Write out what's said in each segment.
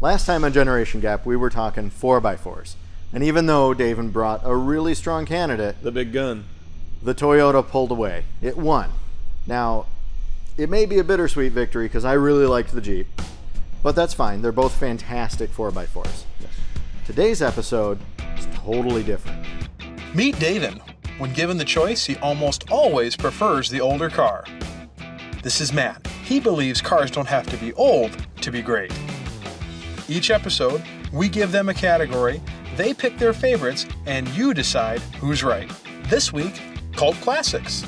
Last time on Generation Gap, we were talking 4x4s. And even though Davin brought a really strong candidate, The big gun. the Toyota pulled away. It won. Now, it may be a bittersweet victory because I really liked the Jeep, but that's fine. They're both fantastic 4x4s. Yes. Today's episode is totally different. Meet Davin. When given the choice, he almost always prefers the older car. This is Matt. He believes cars don't have to be old to be great. Each episode, we give them a category, they pick their favorites, and you decide who's right. This week, Cult Classics.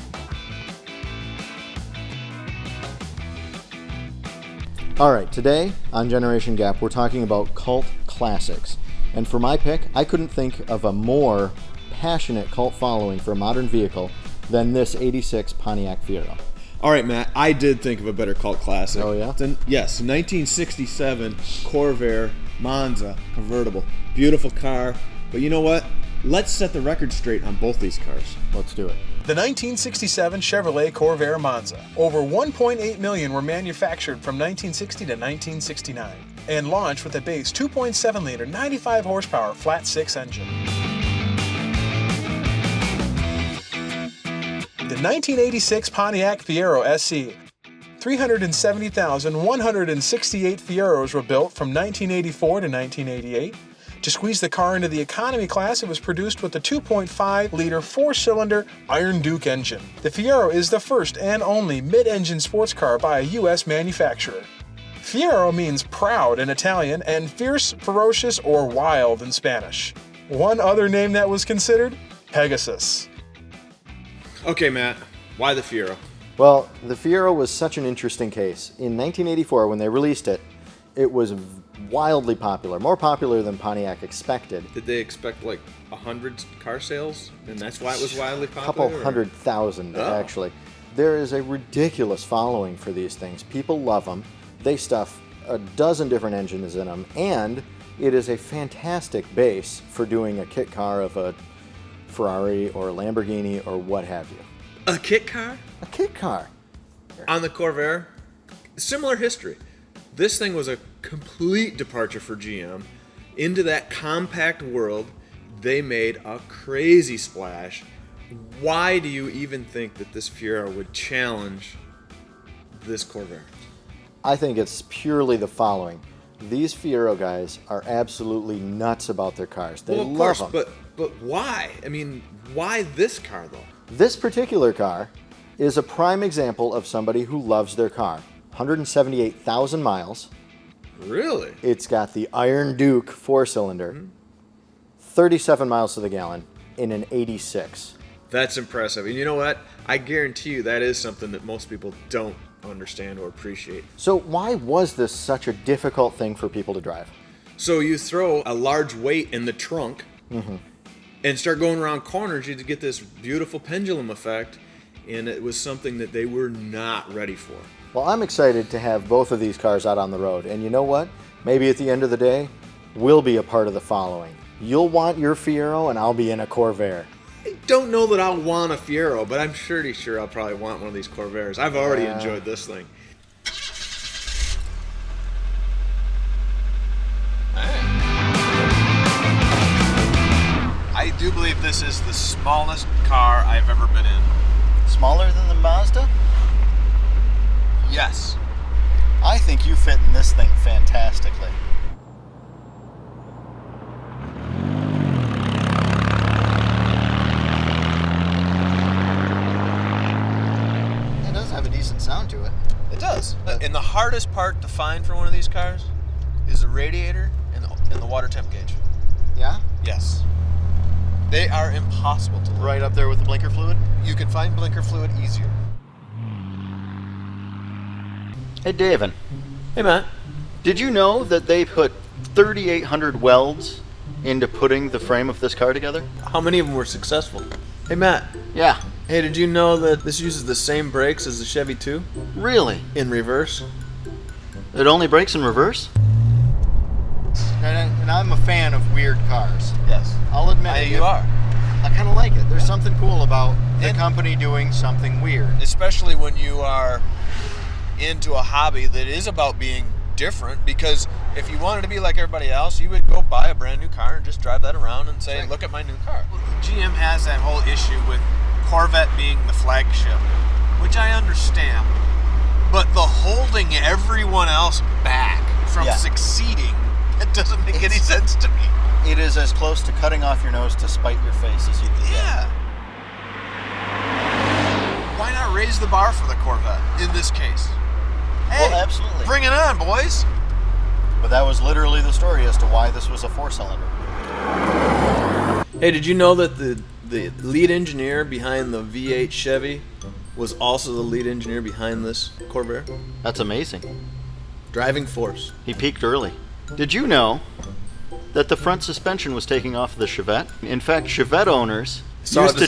All right, today on Generation Gap, we're talking about cult classics. And for my pick, I couldn't think of a more passionate cult following for a modern vehicle than this 86 Pontiac Fiero. All right, Matt, I did think of a better cult classic. Oh, yeah? Yes, 1967 Corvair Monza Convertible. Beautiful car, but you know what? Let's set the record straight on both these cars. Let's do it. The 1967 Chevrolet Corvair Monza. Over 1.8 million were manufactured from 1960 to 1969 and launched with a base 2.7-liter, 95 horsepower flat-six engine. The 1986 Pontiac Fiero SE. 370,168 Fieros were built from 1984 to 1988. To squeeze the car into the economy class, it was produced with the 2.5-liter four-cylinder Iron Duke engine. The Fiero is the first and only mid-engine sports car by a U.S. manufacturer. Fiero means proud in Italian and fierce, ferocious, or wild in Spanish. One other name that was considered? Pegasus. Okay, Matt, why the Fiero? Well, the Fiero was such an interesting case. In 1984, when they released it, it was wildly popular, more popular than Pontiac expected. Did they expect like 100 car sales, and that's why it was wildly A popular? couple 100,000, Oh. actually. There is a ridiculous following for these things. People love them. They stuff a dozen different engines in them, and it is a fantastic base for doing a kit car of a Ferrari or a Lamborghini or what have you. A kit car? A kit car. On the Corvair? Similar history. This thing was a complete departure for GM. Into that compact world, they made a crazy splash. Why do you even think that this Fiero would challenge this Corvair? I think it's purely the following. These Fiero guys are absolutely nuts about their cars. They Well, of love course, them. but why? I mean, why this car though? This particular car is a prime example of somebody who loves their car. 178,000 miles. Really? It's got the Iron Duke four-cylinder, 37 miles to the gallon in an 86. That's impressive. And you know what? I guarantee you that is something that most people don't understand or appreciate. So why was this such a difficult thing for people to drive? So you throw a large weight in the trunk and start going around corners, you get this beautiful pendulum effect, and it was something that they were not ready for. Well, I'm excited to have both of these cars out on the road. And you know what? Maybe at the end of the day, we'll be a part of the following. You'll want your Fiero, and I'll be in a Corvair. I don't know that I'll want a Fiero, but I'm pretty sure I'll probably want one of these Corvairs. I've already enjoyed this thing. I do believe this is the smallest car I've ever been in. Smaller than the Mazda? Yes. I think you fit in this thing fantastically. It does have a decent sound to it. It does. And the hardest part to find for one of these cars is the radiator and the water temp gauge. Yeah? Yes. They are impossible to look. Right up there with the blinker fluid? You can find blinker fluid easier. Hey, Davin. Hey, Matt. Did you know that they put 3,800 welds into putting the frame of this car together? How many of them were successful? Hey, Matt. Yeah. Hey, did you know that this uses the same brakes as the Chevy 2 Really? in reverse? It only brakes in reverse? And I'm a fan of weird cars. Yes. I'll admit it. You are. I kind of like it. There's something cool about the company doing something weird. Especially when you are into a hobby that is about being different because if you wanted to be like everybody else, you would go buy a brand new car and just drive that around and say, look at my new car. GM has that whole issue with Corvette being the flagship, which I understand. But the holding everyone else back from succeeding, it doesn't make any sense to me. It is as close to cutting off your nose to spite your face as you can get. Yeah. Why not raise the bar for the Corvette in this case? Hey, Well, absolutely. bring it on, boys. But that was literally the story as to why this was a 4-cylinder. Hey, did you know that the lead engineer behind the V8 Chevy was also the lead engineer behind this Corvair? That's amazing. Driving force. He peaked early. Did you know that the front suspension was taking off the Chevette? In fact, Chevette owners used to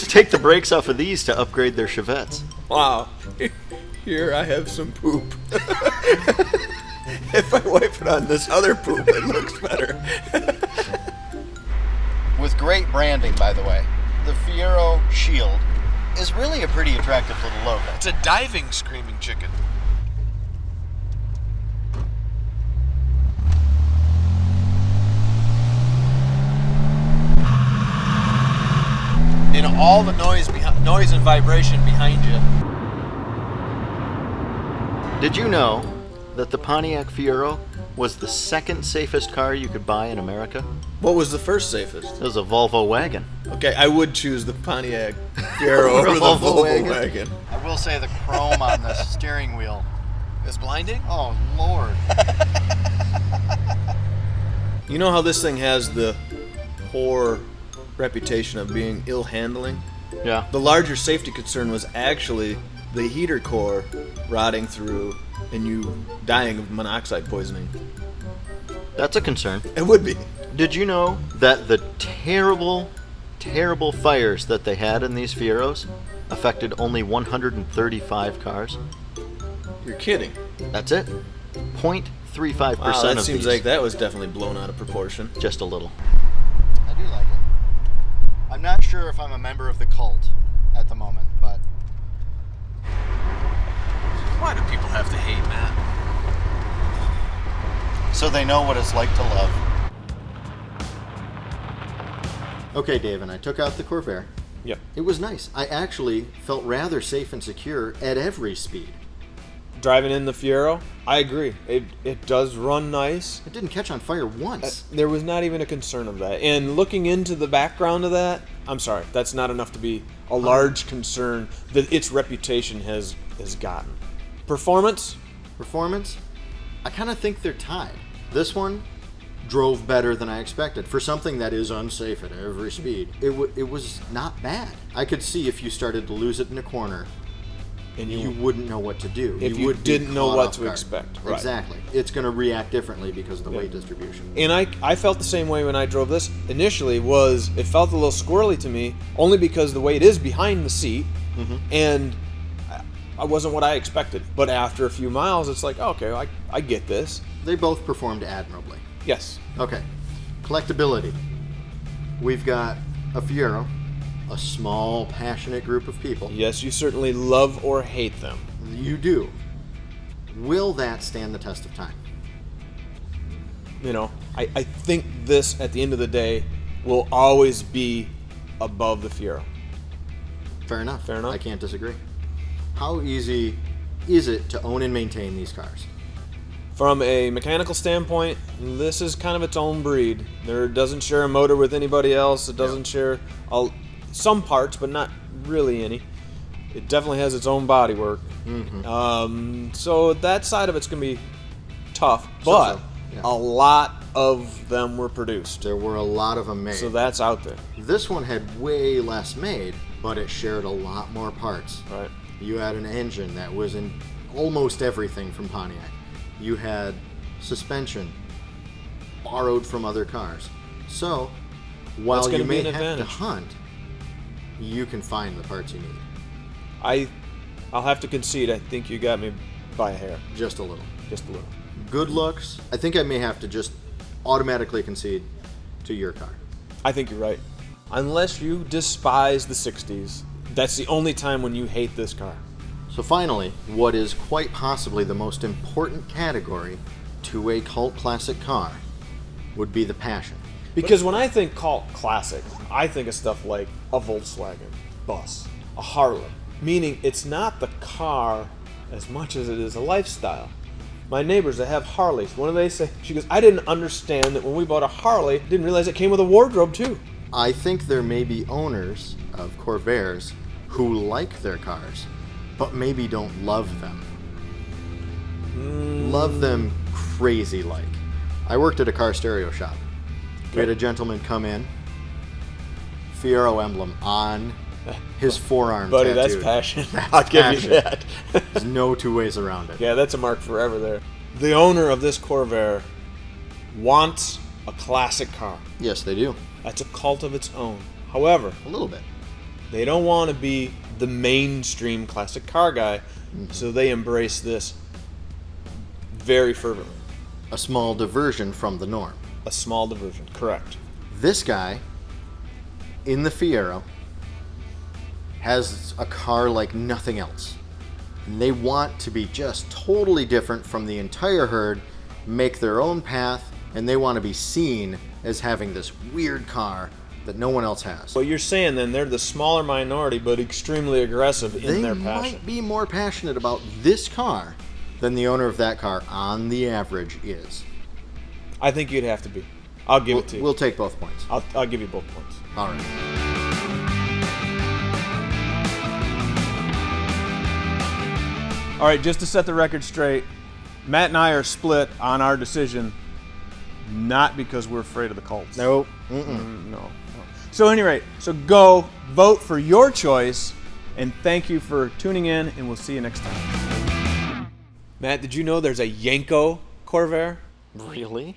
take the brakes off of these to upgrade their Chevettes. Wow. Here I have some poop. If I wipe it on this other poop, it looks better. With great branding, by the way. The Fiero Shield is really a pretty attractive little logo. It's a diving screaming chicken. And all the noise and vibration behind you. Did you know that the Pontiac Fiero was the second safest car you could buy in America? What was the first safest? It was a Volvo wagon. Okay, I would choose the Pontiac Fiero over the Volvo wagon. I will say the chrome on the steering wheel Is blinding? Oh, Lord. You know how this thing has the poor reputation of being ill handling? Yeah. The larger safety concern was actually the heater core rotting through and you dying of monoxide poisoning. That's a concern. It would be. Did you know that the terrible, terrible fires that they had in these Fieros affected only 135 cars? You're kidding. That's it. 0.35% Wow, that of seems these. like that was definitely blown out of proportion. Just a little. I do like it. I'm not sure if I'm a member of the cult at the moment, but... Why do people have to hate, Matt? So they know what it's like to love. Okay, Davin, I took out the Corvair. Yep. It was nice. I actually felt rather safe and secure at every speed. Driving in the Fiero, I agree. It does run nice. It didn't catch on fire once. There was not even a concern of that. And looking into the background of that, I'm sorry, that's not enough to be a large concern that its reputation has gotten. Performance? Performance? I kind of think they're tied. This one drove better than I expected. For something that is unsafe at every speed, it was not bad. I could see if you started to lose it in a corner, and you wouldn't know what to do. If you didn't know what to expect. Right. Exactly. It's going to react differently because of the weight distribution. And I felt the same way when I drove this initially. It felt a little squirrely to me, only because the weight is behind the seat, and I wasn't what I expected. But after a few miles, it's like, okay, I get this. They both performed admirably. Yes. Okay. Collectability. We've got a Fiero, a small, passionate group of people. Yes, you certainly love or hate them. You do. Will that stand the test of time? You know, I think this, at the end of the day, will always be above the Fiero. Fair enough. Fair enough. I can't disagree. How easy is it to own and maintain these cars? From a mechanical standpoint, this is kind of its own breed. It doesn't share a motor with anybody else. It doesn't share some parts, but not really any. It definitely has its own bodywork. So that side of it's going to be tough, but a lot of them were produced. There were a lot of them made. So that's out there. This one had way less made, but it shared a lot more parts. Right. You had an engine that was in almost everything from Pontiac. You had suspension borrowed from other cars. So, while you may have to hunt, you can find the parts you need. I'll have to concede, I think you got me by a hair. Just a little. Just a little. Good looks, I think I may have to just automatically concede to your car. I think you're right. Unless you despise the 60s, that's the only time when you hate this car. So finally, what is quite possibly the most important category to a cult classic car would be the passion. Because when I think cult classic, I think of stuff like a Volkswagen bus, a Harley, meaning it's not the car as much as it is a lifestyle. My neighbors that have Harleys, what do they say? She goes, I didn't understand that when we bought a Harley, didn't realize it came with a wardrobe too. I think there may be owners of Corvairs who like their cars, but maybe don't love them. Love them crazy like. I worked at a car stereo shop. We had a gentleman come in, Fiero emblem on his forearm Buddy, tattooed. that's passion. That's I'll give passion. you that. There's no two ways around it. Yeah, that's a mark forever there. The owner of this Corvair wants a classic car. Yes, they do. That's a cult of its own. However, A little bit. they don't want to be the mainstream classic car guy, so they embrace this very fervently. A small diversion from the norm. A small diversion, correct. This guy, in the Fiero, has a car like nothing else. And they want to be just totally different from the entire herd, make their own path, and they want to be seen as having this weird car that no one else has. Well, you're saying then they're the smaller minority, but extremely aggressive in They their passion. might be more passionate about this car than the owner of that car on the average is. I think you'd have to be. I'll give it to you. We'll take both points. I'll give you both points. All right. All right, just to set the record straight, Matt and I are split on our decision, not because we're afraid of the cults. Nope. No. So, at any rate, so go vote for your choice, and thank you for tuning in, and we'll see you next time. Matt, did you know there's a Yanko Corvair? Really?